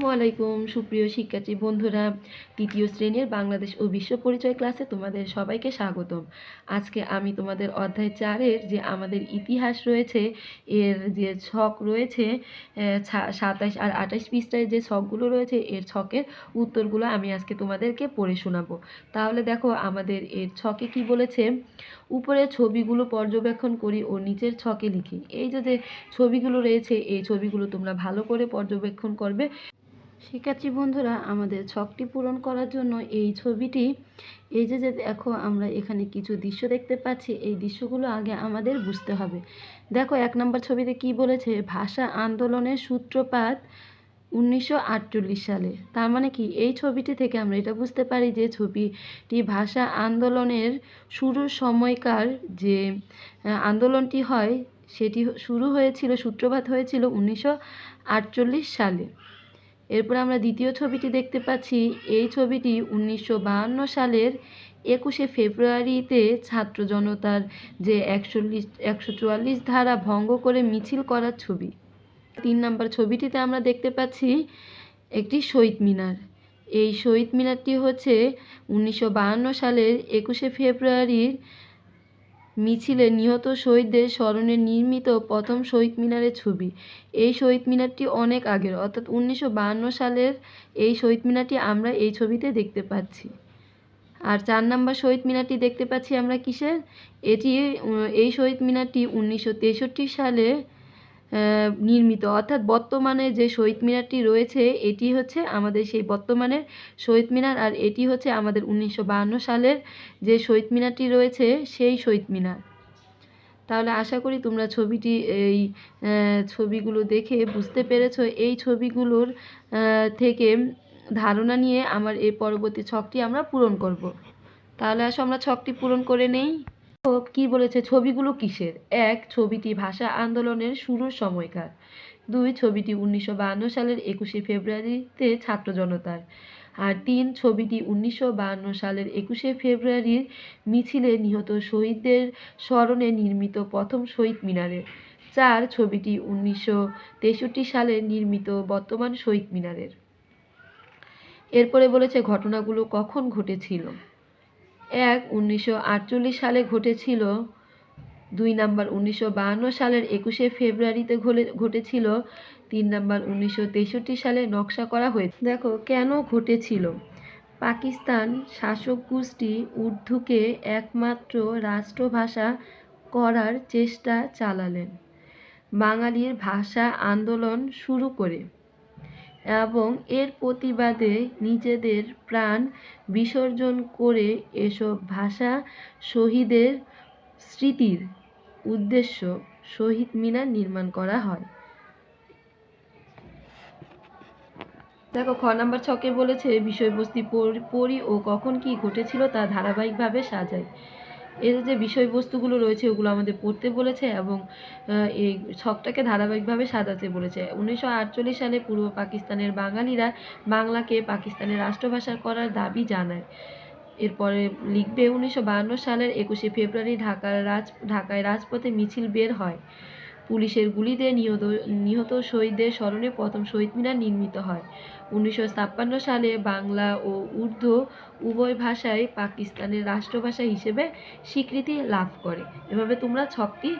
আসসালামু আলাইকুম সুপ্রিয় শিক্ষার্থী বন্ধুরা, তৃতীয় শ্রেণীর বাংলাদেশ ও বিশ্ব পরিচয় ক্লাসে তোমাদের সবাইকে স্বাগতম। আজকে আমি তোমাদের অধ্যায় 4-এর যে আমাদের ইতিহাস রয়েছে এর যে ছক রয়েছে 27 আর 28 পৃষ্ঠায় যে ছকগুলো রয়েছে এর ছকের উত্তরগুলো আমি আজকে তোমাদেরকে পড়ে শোনাবো। তাহলে দেখো আমাদের এর ছকে কি বলেছে। উপরে ছবিগুলো পর্যবেক্ষণ করি ও নিচের ছকে লিখি। এই যে ছবিগুলো রয়েছে এই ছবিগুলো তোমরা ভালো করে পর্যবেক্ষণ করবে। শিক্ষার্থী বন্ধুরা, আমাদের ছকটি পূরণ করার জন্য এই ছবিটি এই যে দেখো আমরা এখানে কিছু দৃশ্য দেখতে পাচ্ছি, এই দৃশ্যগুলো আগে আমাদের বুঝতে হবে। দেখো 1 নম্বর ছবিতে কি বলেছে, ভাষা আন্দোলনের সূত্রপাত 1948 সালে। তার মানে কি এই ছবিটি থেকে আমরা এটা বুঝতে পারি যে ছবিটি ভাষা আন্দোলনের শুরুর সময়কার যে আন্দোলনটি হয় সেটি শুরু হয়েছিল, সূত্রপাত হয়েছিল 1948 সালে। এরপর আমরা দ্বিতীয় ছবিটি দেখতে পাচ্ছি, এই ছবিটি 1952 সালের 21শে ফেব্রুয়ারিতে ছাত্র জনতার যে 144 ধারা ভঙ্গ করে মিছিল করার ছবি। 3 নম্বর ছবিটিতে আমরা দেখতে পাচ্ছি একটি শহীদ মিনার। এই শহীদ মিনারটি হচ্ছে 1952 সালের 21শে ফেব্রুয়ারির মিছিলে নিহত শহীদদের স্মরণে নির্মিত প্রথম শহীদ মিনারের ছবি। এই শহীদ মিনারটি অনেক আগের, অর্থাৎ 1952 সালের এই শহীদ মিনারটি আমরা এই ছবিতে দেখতে পাচ্ছি। আর 4 নম্বর শহীদ মিনারটি দেখতে পাচ্ছি আমরা কিসের, এই শহীদ মিনারটি 1963 সালে নির্মিত, অর্থাৎ বর্তমানে যে শহীদ মিনারটি রয়েছে এটি হচ্ছে আমাদের সেই বর্তমানের শহীদ মিনার, আর এটি হচ্ছে আমাদের 1952 সালের যে শহীদ মিনারটি রয়েছে সেই শহীদ মিনার। তাহলে আশা করি তোমরা এই ছবিগুলো দেখে বুঝতে পেরেছো। এই ছবিগুলোর থেকে ধারণা নিয়ে আমার এই পরবর্তী ছকটি আমরা পূরণ করব। তাহলে আসো আমরা ছকটি পূরণ করে নেই। কি বলেছে, ছবিগুলো কিসের? 1. ছবিটি ভাষা আন্দোলনের শুরুর সময়কার। 2. ছবিটি 1952 সালের 21শে ফেব্রুয়ারিতে ছাত্র জনতার। আর 3. ছবিটি 1952 সালের 21শে ফেব্রুয়ারির মিছিলে নিহত শহীদদের স্মরণে নির্মিত প্রথম শহীদ মিনারের। 4. ছবিটি 1963 সালে নির্মিত বর্তমান শহীদ মিনারের। এরপরে বলেছে ঘটনাগুলো কখন ঘটেছিল। 1. 1948 সালে ঘটেছিল। 2 নাম্বার 1952 সালের 21শে ফেব্রুয়ারিতে ঘটেছিল। 3 নাম্বার 1963 সালে নকশা করা হয়েছে। দেখো কেন ঘটেছিল। পাকিস্তান শাসক গোষ্ঠী উর্দুকে একমাত্র রাষ্ট্রভাষা করার চেষ্টা চালালেন। বাঙালির ভাষা আন্দোলন শুরু করে এবং এর প্রতিবাদে নিজেদের প্রাণ বিসর্জন করে এসব ভাষা শহীদের স্মৃতির উদ্দেশ্য শহীদ মিনার নির্মাণ করা হয়। দেখো খ নাম্বার ছকে বলেছে বিষয়বস্তু পরি ও কখন কি ঘটেছিল তা ধারাবাহিকভাবে সাজায়। এর যে বিষয়বস্তুগুলো রয়েছে ওগুলো আমাদের পড়তে বলেছে এবং এই ছকটাকে ধারাবাহিকভাবে সাজাতে বলেছে। 1948 সালে পূর্ব পাকিস্তানের বাঙালিরা বাংলাকে পাকিস্তানের রাষ্ট্রভাষা করার দাবি জানায়। এরপরে লিখবে 1952 সালের 21শে ফেব্রুয়ারি ঢাকায় রাজপথে মিছিল বের হয়। পুলিশের গুলিতে নিহত শহীদদের স্মরণে প্রথম শহীদ মিনার নির্মিত হয়। 1956 সালে বাংলা ও উর্দু উভয় ভাষাই পাকিস্তানের রাষ্ট্রভাষা হিসেবে স্বীকৃতি লাভ করে। এভাবে তোমরা ছকটি